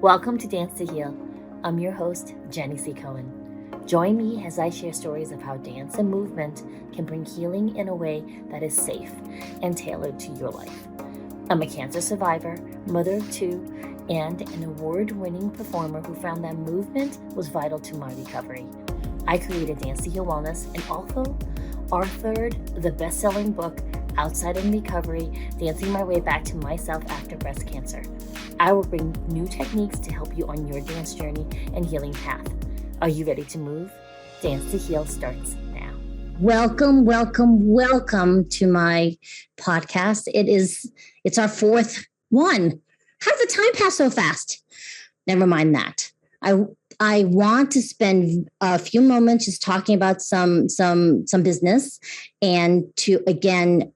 Welcome to Dance to Heal. I'm your host, Jenny C. Cohen. Join me as I share stories of how dance and movement can bring healing in a way that is safe and tailored to your life. I'm a cancer survivor, mother of two, and an award-winning performer who found that movement was vital to my recovery. I created Dance to Heal Wellness and also authored the best-selling book, Outside in Recovery, Dancing My Way Back to Myself After Breast Cancer. I will bring new techniques to help you on your dance journey and healing path. Are you ready to move? Dance to Heal starts now. Welcome to my podcast. It's our fourth one. How did the time pass so fast? Never mind that. I want to spend a few moments just talking about some business and to again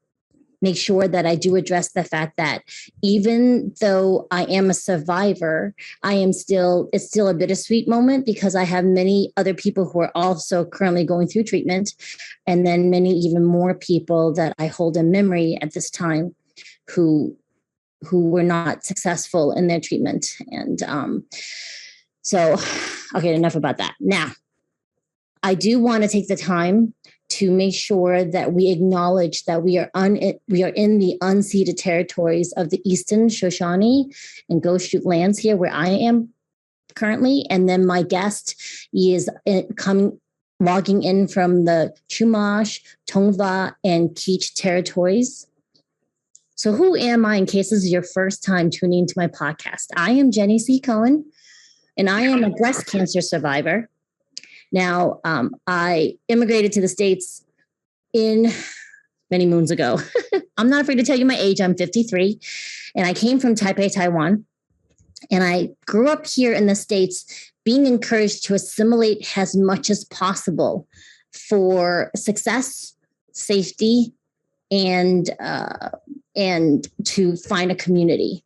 make sure that I do address the fact that even though I am a survivor, it's still a bittersweet moment because I have many other people who are also currently going through treatment, and then many even more people that I hold in memory at this time who were not successful in their treatment. And so, okay, enough about that. Now, I do want to take the time to make sure that we acknowledge that we are in the unceded territories of the Eastern Shoshone and Goshute lands here where I am currently. And then my guest is logging in from the Chumash, Tongva, and Kizh territories. So who am I in case this is your first time tuning into my podcast? I am Jenny C. Cohen, and I am a breast cancer survivor. Now, I immigrated to the States in many moons ago. I'm not afraid to tell you my age. I'm 53, and I came from Taipei, Taiwan. And I grew up here in the States being encouraged to assimilate as much as possible for success, safety, and to find a community.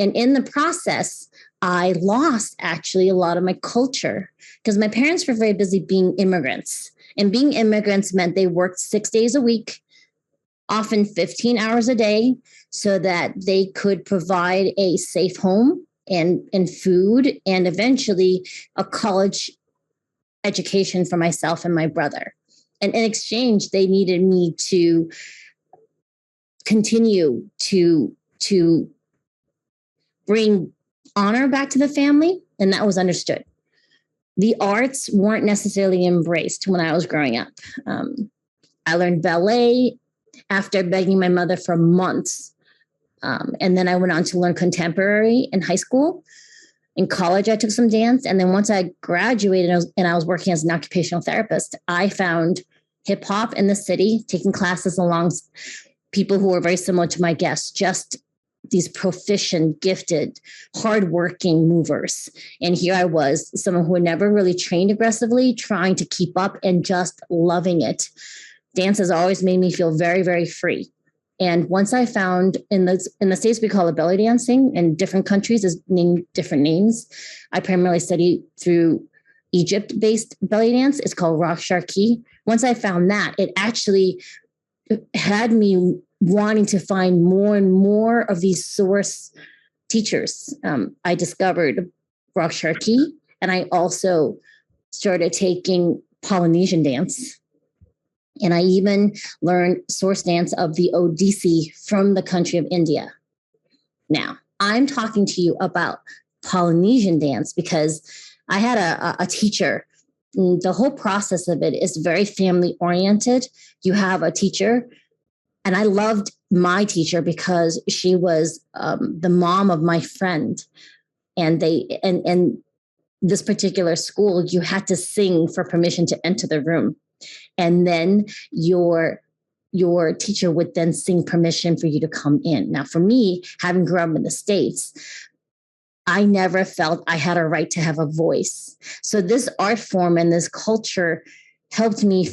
And in the process, I lost actually a lot of my culture because my parents were very busy being immigrants. And being immigrants meant they worked 6 days a week, often 15 hours a day, so that they could provide a safe home and food and eventually a college education for myself and my brother. And in exchange, they needed me to continue to bring honor back to the family, and that was understood. The arts weren't necessarily embraced when I was growing up. I learned ballet after begging my mother for months. And then I went on to learn contemporary in high school. In college, I took some dance. And then once I graduated and I was working as an occupational therapist, I found hip hop in the city, taking classes along people who were very similar to my guests, just these proficient, gifted, hardworking movers. And here I was, someone who had never really trained aggressively, trying to keep up and just loving it. Dance has always made me feel very, very free. And once I found in the States, we call it belly dancing, and different countries is named different names. I primarily study through Egypt-based belly dance. It's called Rock Sharki. Once I found that, it actually had me wanting to find more and more of these source teachers. I discovered Rock Sharki, and I also started taking Polynesian dance. And I even learned source dance of the Odissi from the country of India. Now, I'm talking to you about Polynesian dance because I had a teacher. The whole process of it is very family oriented. You have a teacher. And I loved my teacher because she was the mom of my friend. And this particular school, you had to sing for permission to enter the room. And then your teacher would then sing permission for you to come in. Now, for me, having grown up in the States, I never felt I had a right to have a voice. So this art form and this culture helped me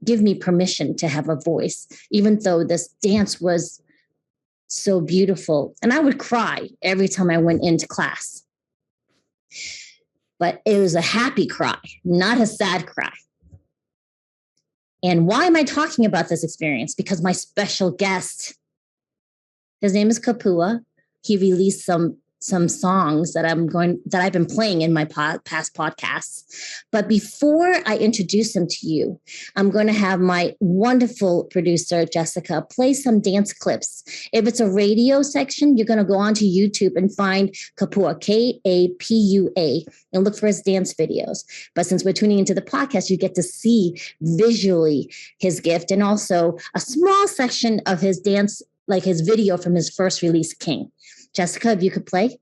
give me permission to have a voice, even though this dance was so beautiful. And I would cry every time I went into class. But it was a happy cry, not a sad cry. And why am I talking about this experience? Because my special guest, his name is Kapua. He released some some songs that I've been playing in my past podcasts. But before I introduce them to you, I'm going to have my wonderful producer, Jessica, play some dance clips. If it's a radio section, you're going to go onto YouTube and find Kapua, Kapua, and look for his dance videos. But since we're tuning into the podcast, you get to see visually his gift and also a small section of his dance, like his video from his first release, King. Jessica, if you could play.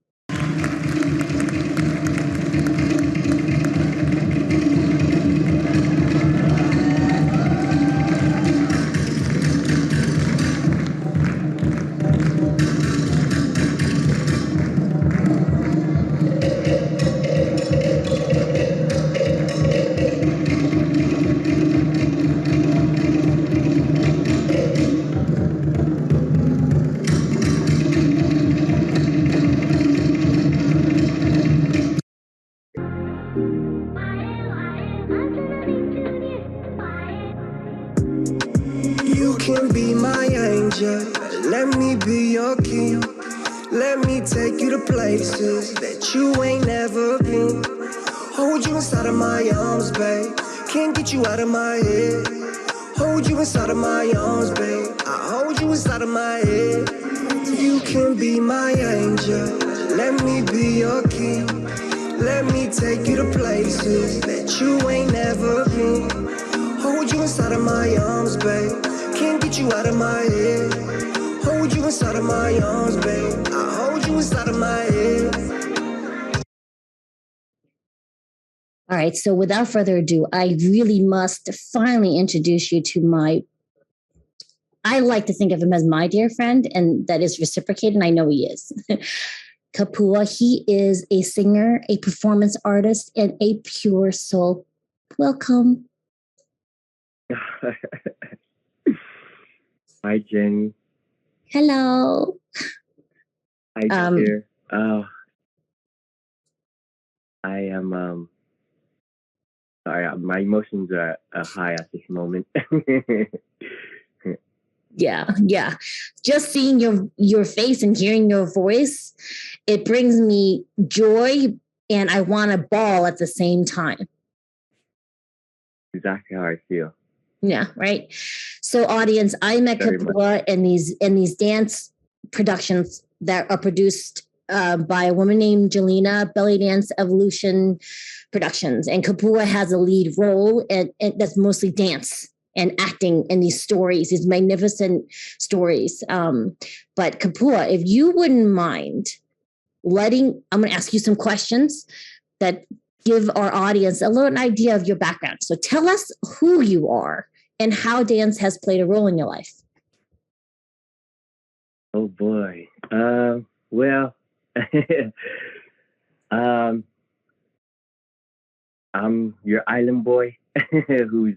You can be my angel, let me be your king. Let me take you to places that you ain't never been. Hold you inside of my arms, babe. Can't get you out of my head. Hold you inside of my arms, babe. I hold you inside of my head. You can be my angel, let me be your king. Let me take you to places that you ain't never been. Hold you inside of my arms, babe. Can't get you out of my head. Hold you inside of my arms, babe. I hold you inside of my head. All right, so without further ado, I really must finally introduce you to I like to think of him as my dear friend, and that is reciprocated, and I know he is. Kapua, he is a singer, a performance artist, and a pure soul. Welcome. Hi, Jenny. Hello. Hi, dear. I am, sorry, my emotions are high at this moment. Yeah. Just seeing your face and hearing your voice, it brings me joy, and I want to bawl at the same time. Exactly how I feel. Yeah, right. So, audience, I met Kapua in these dance productions that are produced by a woman named Jelena, Belly Dance Evolution Productions, and Kapua has a lead role, and that's mostly dance and acting in these stories, these magnificent stories. But Kapua, if you wouldn't mind I'm going to ask you some questions that give our audience a little idea of your background. So tell us who you are and how dance has played a role in your life. Oh boy. Well, I'm your island boy whose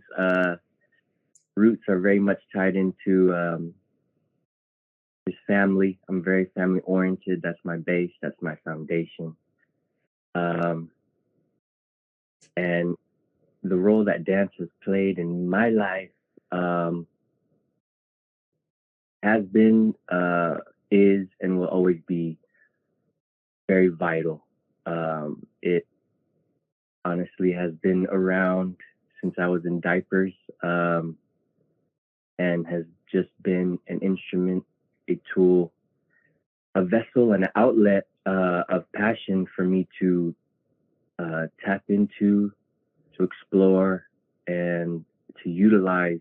roots are very much tied into his family. I'm very family oriented. That's my base. That's my foundation. And the role that dance has played in my life has been, is, and will always be very vital. It honestly has been around since I was in diapers, and has just been an instrument, a tool, a vessel, and an outlet of passion for me to tap into, to explore, and to utilize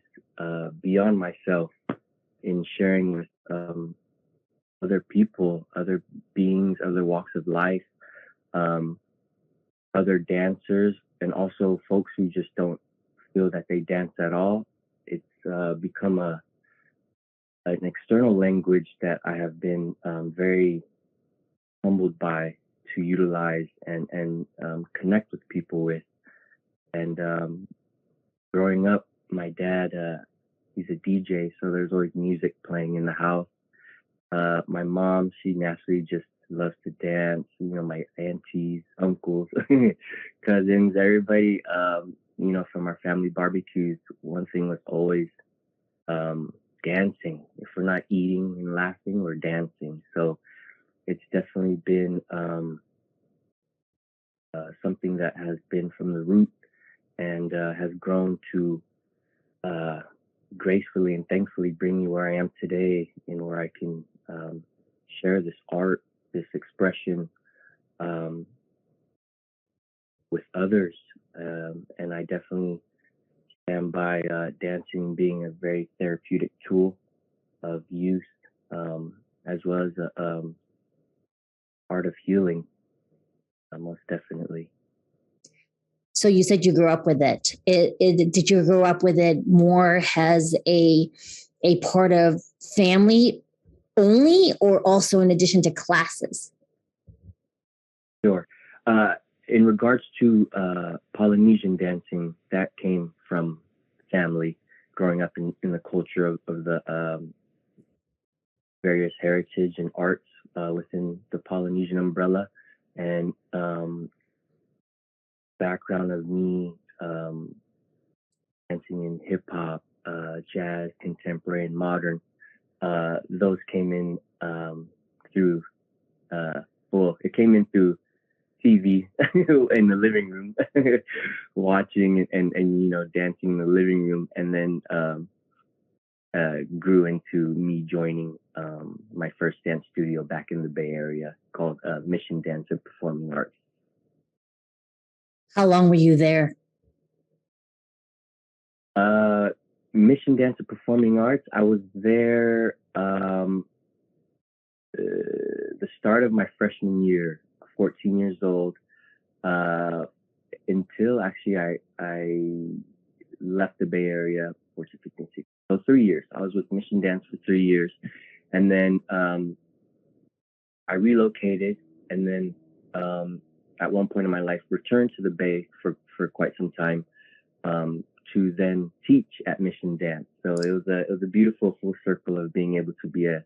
beyond myself in sharing with other people, other beings, other walks of life, other dancers, and also folks who just don't feel that they dance at all. It's become an external language that I have been very humbled by to utilize and connect with people with. And growing up, my dad, he's a DJ, so there's always music playing in the house. My mom, she naturally just loves to dance. You know, my aunties, uncles, cousins, everybody, you know, from our family barbecues, one thing was always dancing. If we're not eating and laughing, we're dancing. So it's definitely been something that has been from the root and has grown to gracefully and thankfully bring me where I am today, and where I can share this art, this expression with others. And I definitely stand by dancing being a very therapeutic tool of youth, as well as a art of healing, most definitely. So you said you grew up with it. Did you grow up with it more as a part of family only, or also in addition to classes? Sure. In regards to Polynesian dancing, that came from family, growing up in the culture of the various heritage and arts within the Polynesian umbrella, and background of me dancing in hip hop, jazz, contemporary, and modern. Those came in through, it came in through TV in the living room, watching and dancing in the living room, and then grew into me joining my first dance studio back in the Bay Area called Mission Dance and Performing Arts. How long were you there? Mission Dance and Performing Arts, I was there the start of my freshman year, 14 years old, until actually I left the Bay Area, 14, 15, 16. So 3 years. I was with Mission Dance for 3 years. And then I relocated, and then at one point in my life returned to the Bay for quite some time, to then teach at Mission Dance. So it was a beautiful full circle of being able to be a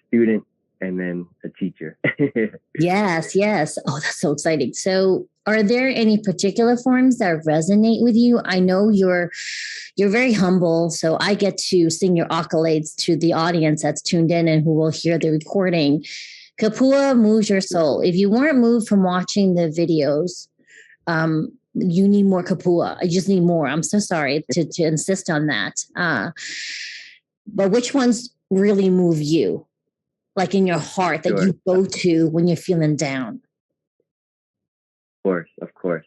student and then a teacher. Yes. Oh, that's so exciting. So are there any particular forms that resonate with you? I know you're very humble, so I get to sing your accolades to the audience that's tuned in and who will hear the recording. Kapua moves your soul. If you weren't moved from watching the videos, you need more kapua. I just need more. I'm so sorry to insist on that. But which ones really move you? Like in your heart that Sure. you go to when you're feeling down? Of course.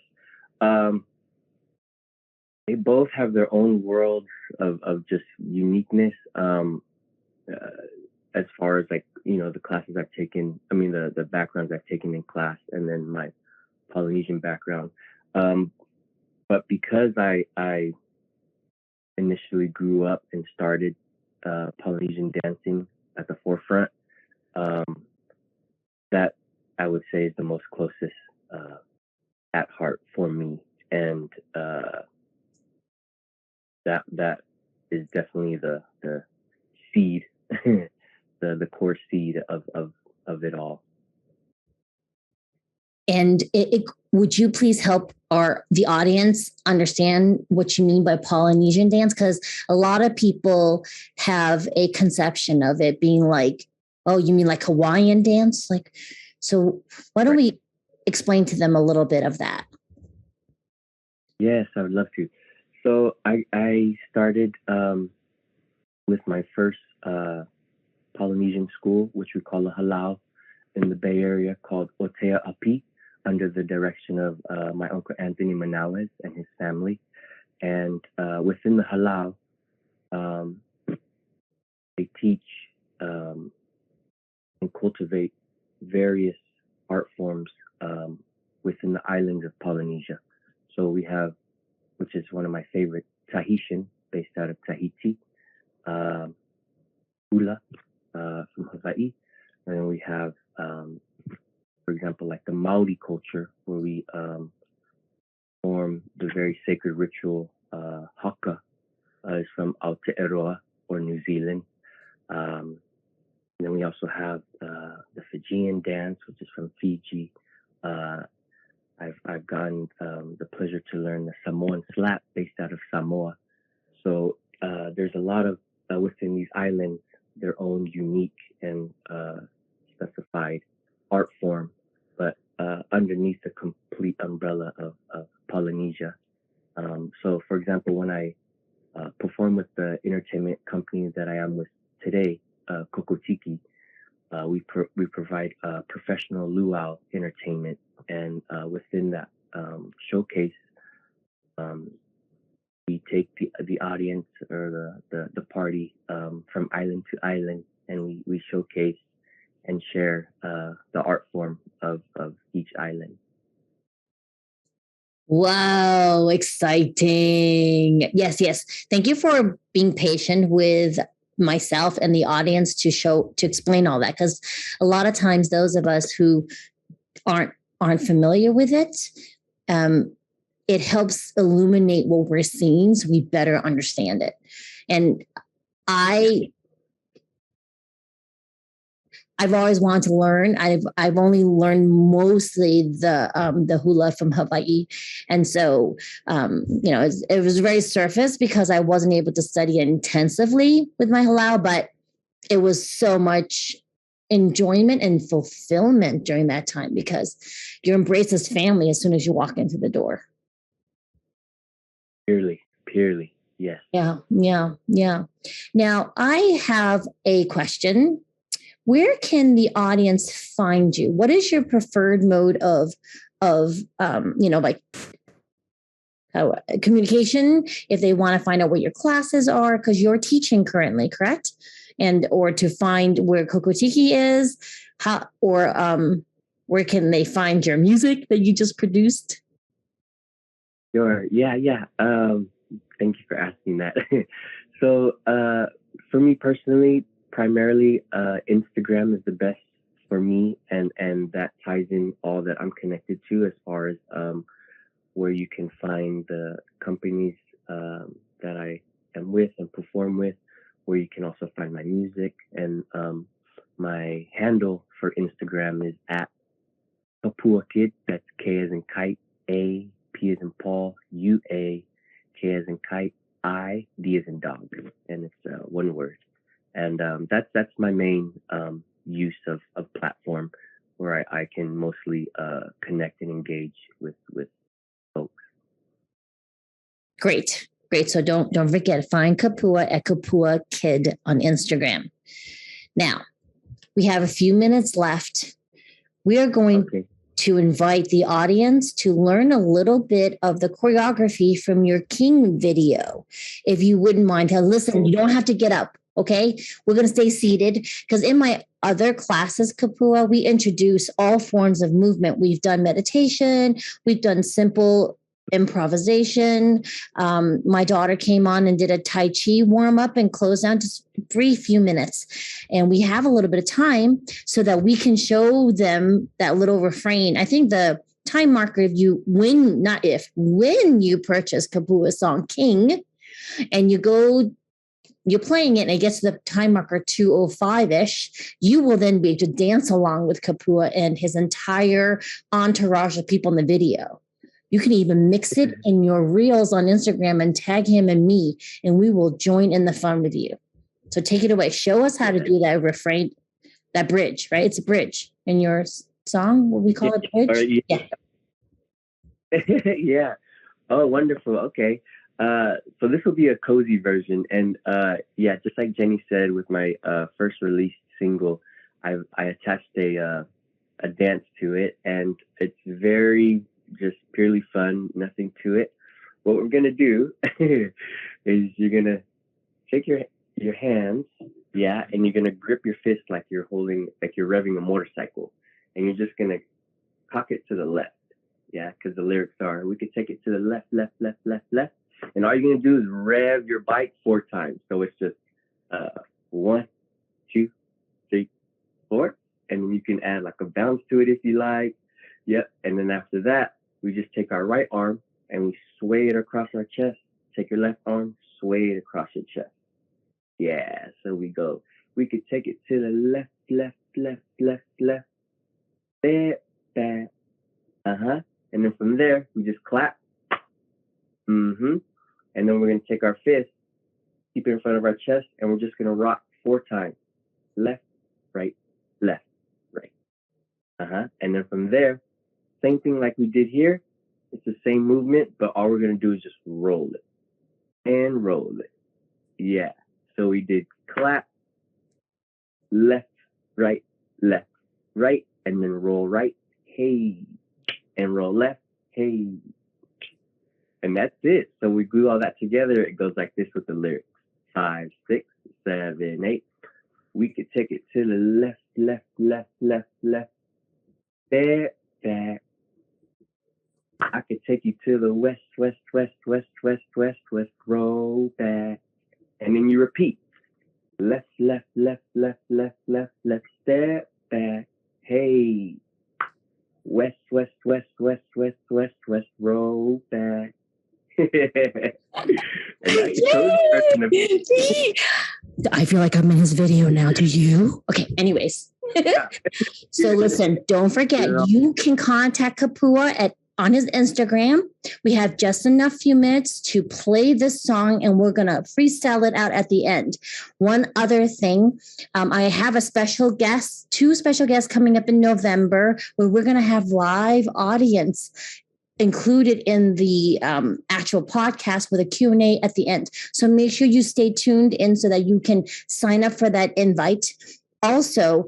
They both have their own worlds of just uniqueness, as far as the classes I've taken, the backgrounds I've taken in class, and then my Polynesian background. But because I initially grew up and started Polynesian dancing at the forefront, that I would say is the most closest at heart for me, and that is definitely the seed, the core seed of it all. And would you please help the audience understand what you mean by Polynesian dance? Because a lot of people have a conception of it being like, oh, you mean like Hawaiian dance? So why don't we explain to them a little bit of that? Yes, I would love to. So I started with my first Polynesian school, which we call a halau in the Bay Area, called Otea Api, under the direction of my uncle Anthony Manawes and his family. And within the halau, they teach and cultivate various art forms within the islands of Polynesia. So we have, which is one of my favorite, Tahitian, based out of Tahiti, hula from Hawaii, and then we have, for example, like the Maori culture, where we form the very sacred ritual haka, is from Aotearoa or New Zealand. And then we also have the Fijian dance, which is from Fiji. I've gotten the pleasure to learn the Samoan slap based out of Samoa. So there's a lot of within these islands their own unique and specified art form, but underneath the complete umbrella of Polynesia. So, for example, when I perform with the entertainment company that I am with today, Kokotiki, we provide professional luau entertainment, and within that showcase, we take the audience or the party from island to island, and we showcase and share the art form of each island. Wow, exciting. Yes, yes. Thank you for being patient with myself and the audience to explain all that, because a lot of times those of us who aren't familiar with it, it helps illuminate what we're seeing so we better understand it. And I've always wanted to learn. I've only learned mostly the hula from Hawaii, and so it was very surface because I wasn't able to study it intensively with my halau, but it was so much enjoyment and fulfillment during that time because you're embraced as family as soon as you walk into the door. Purely, yes. Yeah. Now I have a question. Where can the audience find you? What is your preferred mode of communication? If they want to find out what your classes are, because you're teaching currently, correct? Or to find where Kokotiki is, where can they find your music that you just produced? Sure. Yeah. Thank you for asking that. So, for me personally, primarily, Instagram is the best for me, and that ties in all that I'm connected to as far as where you can find the companies that I am with and perform with, where you can also find my music. And my handle for Instagram is at Kapua Kid. That's K as in kite, A, P as in Paul, U, A, K as in kite, I, D as in dog. And it's one word. And that's my main use of platform, where I can mostly connect and engage with folks. Great. So don't forget, find Kapua at Kapua Kid on Instagram. Now, we have a few minutes left. We are going to invite the audience to learn a little bit of the choreography from your King video. If you wouldn't mind, listen, you don't have to get up. Okay, we're going to stay seated because in my other classes, Kapua, we introduce all forms of movement. We've done meditation. We've done simple improvisation. My daughter came on and did a Tai Chi warm up and close down, just brief few minutes. And we have a little bit of time so that we can show them that little refrain. I think the time marker, when you purchase Kapua's song King and you're playing it and it gets to the time marker 2:05-ish, you will then be able to dance along with Kapua and his entire entourage of people in the video. You can even mix it in your reels on Instagram and tag him and me, and we will join in the fun with you. So take it away. Show us how to do that refrain, that bridge, right? It's a bridge in your song. What we call it, bridge? Yeah. Yeah. Oh, wonderful. Okay. So this will be a cozy version. And just like Jenny said, with my first released single, I attached a dance to it, and it's very just purely fun, nothing to it. What we're gonna do is you're gonna take your hands, and you're gonna grip your fist like you're revving a motorcycle, and you're just gonna cock it to the left, because the lyrics are, we could take it to the left, left, left, left, left, and all you're gonna do is rev your bike 4 times. So it's just 1, 2, 3, 4, and you can add like a bounce to it if you like. Yep. And then after that, we just take our right arm and we sway it across our chest. Take your left arm, sway it across your chest. Yeah. So we go. We could take it to the left, left, left, left, left. There, there. And then from there, we just clap. And then we're going to take our fist, keep it in front of our chest, and we're just going to rock 4 times. Left, right, And then from there, same thing like we did here. It's the same movement, but all we're going to do is just roll it and roll it. Yeah. So we did clap, left, right, and then roll right, hey, and roll left, hey. And that's it. So we glue all that together. It goes like this with the lyrics. 5, 6, 7, 8. We could take it to the left, left. There, back. I could take you to the west, roll back. And then you repeat. Left, step back. Hey. West, roll back. I feel like I'm in his video now. Do you? Okay, anyways. So listen, don't forget, you can contact Kapua on his Instagram. We have just enough few minutes to play this song, and we're going to freestyle it out at the end. One other thing, I have a special guest, 2 special guests coming up in November, where we're going to have live audience included in the actual podcast with a Q&A at the end. So make sure you stay tuned in so that you can sign up for that invite. Also,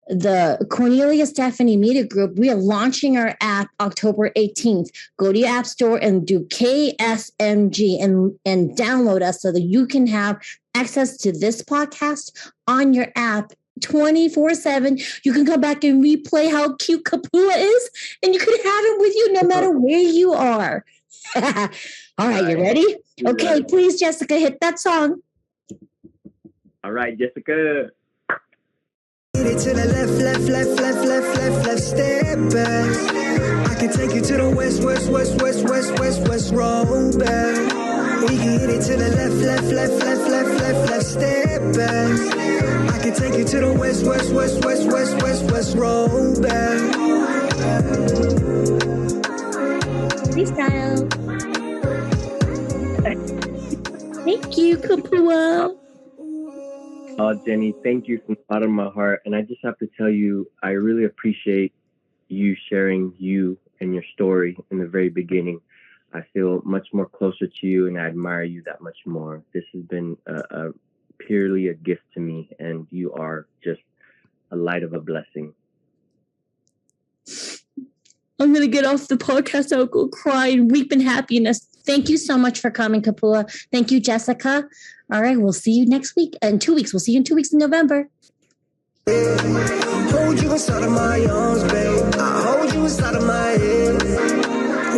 the Cornelia Stephanie Media Group, we are launching our app October 18th. Go to your app store and do KSMG and download us so that you can have access to this podcast on your app 24/7. You can come back and replay how cute Kapua is, and you can have him with you no matter where you are. All right, you ready? Okay, please, Jessica, hit that song. All right, Jessica. Get it to the left, step back. I can take you to the west, roll back. We can hit it to the left, step back. I can take you to the west, roll back. Freestyle. Thank you, Kapua. Oh, Jenny, thank you from the bottom of my heart. And I just have to tell you, I really appreciate you sharing you and your story in the very beginning. I feel much more closer to you, and I admire you that much more. This has been purely a gift to me, and you are just a light of a blessing. I'm going to get off the podcast. I'll go cry and weep in happiness. Thank you so much for coming, Kapua. Thank you, Jessica. All right, we'll see you next week. In 2 weeks. We'll see you in 2 weeks in November. Hold you inside of my arms, babe. I hold you inside of my head.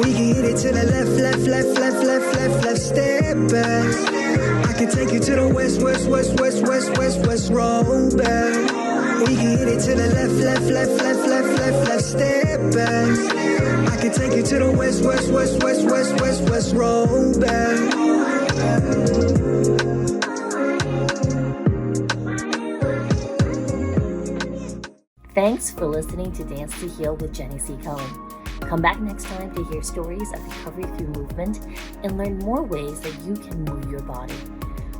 We can hit it to the left, step back. I can take you to the west, roll back. We can hit it to the left, step back. I can take you to the west, roll back. Thanks for listening to Dance to Heal with Jenny C. Cohen. Come back next time to hear stories of recovery through movement and learn more ways that you can move your body.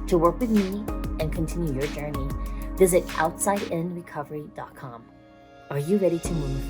To work with me and continue your journey, visit OutsideInRecovery.com. Are you ready to move?